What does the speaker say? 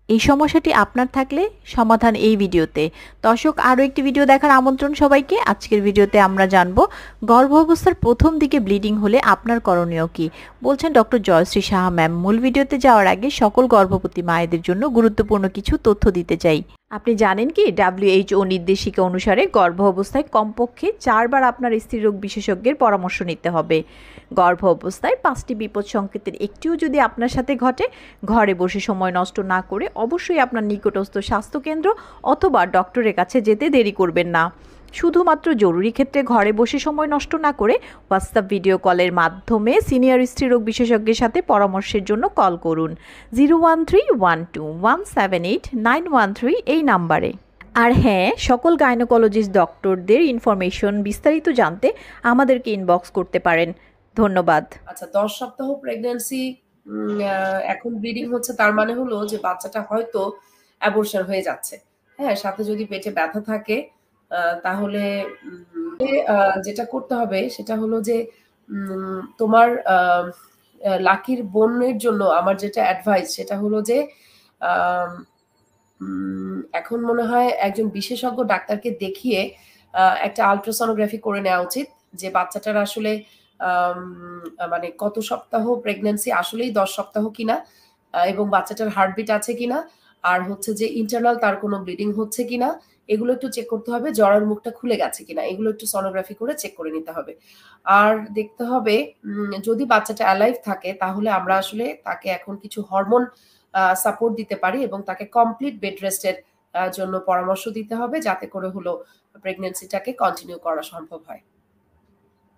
এই সমস্যাটি আপনার থাকলে সমাধান এই ভিডিওতে। দর্শক, আরও একটি ভিডিও দেখার আমন্ত্রণ সবাইকে। আজকের ভিডিওতে আমরা জানব গর্ভাবস্থার প্রথম দিকে ব্লিডিং হলে আপনার করণীয় কি, বলছেন ডক্টর জয়শ্রী সাহা ম্যাম। মূল ভিডিওতে যাওয়ার আগে সকল গর্ভবতী মায়েদের জন্য গুরুত্বপূর্ণ কিছু তথ্য দিতে চাই। আপনি জানেন কি, WHO নির্দেশিকা অনুসারে গর্ভ অবস্থায় কমপক্ষে 4 বার আপনার স্ত্রীরোগ বিশেষজ্ঞের পরামর্শ নিতে হবে। গর্ভ অবস্থায় 5টি বিপদ সংকেতের একটিও যদি আপনার সাথে ঘটে, ঘরে বসে সময় নষ্ট না করে অবশ্যই আপনার নিকটস্থ স্বাস্থ্যকেন্দ্র অথবা ডক্টরের কাছে যেতে দেরি করবেন না। শুধুমাত্র জরুরি ক্ষেত্রে ঘরে বসে সময় নষ্ট না করে হোয়াটসঅ্যাপ ভিডিও কলের মাধ্যমে সিনিয়র স্ত্রীরোগ বিশেষজ্ঞের সাথে পরামর্শের জন্য কল করুন 01312178913 এই নাম্বারে। আর হ্যাঁ, সকল গাইনোকোলজিস্ট ডক্টরদের ইনফরমেশন বিস্তারিত জানতে আমাদেরকে ইনবক্স করতে পারেন। ধন্যবাদ। আচ্ছা, 10 সপ্তাহ প্রেগন্যান্সি এখন ব্লিডিং হচ্ছে, তার মানে হলো যে বাচ্চাটা হয়তো অ্যাবর্শন হয়ে যাচ্ছে। হ্যাঁ, সাথে যদি পেটে ব্যথা থাকে তাহলে যেটা করতে হবে সেটা হলো যে তোমার লাকির বোনের জন্য আমার যেটা অ্যাডভাইস সেটা হলো যে এখন মনে হয় একজন বিশেষজ্ঞ ডাক্তারকে দেখিয়ে একটা আল্ট্রাসোনোগ্রাফি করে নেওয়া উচিত, যে বাচ্চাটার আসলে মানে কত সপ্তাহ প্রেগন্যান্সি, আসলেই 10 সপ্তাহ কিনা, এবং বাচ্চাটার হার্টবিট আছে কিনা, আর হচ্ছে যে ইন্টারনাল তার কোনো ব্লিডিং হচ্ছে কিনা, এগুলো একটু চেক করতে হবে। জরার মুখটা খুলে গেছে কিনা, এগুলো একটু সোনোগ্রাফি করে চেক করে নিতে হবে। আর দেখতে হবে যদি বাচ্চাটা অ্যালাইভ থাকে তাহলে আমরা আসলে তাকে এখন কিছু হরমোন সাপোর্ট দিতে পারি এবং তাকে কমপ্লিট বেড রেস্টের জন্য পরামর্শ দিতে হবে, যাতে করে হলো প্রেগন্যান্সিটাকে কন্টিনিউ করা সম্ভব হয়।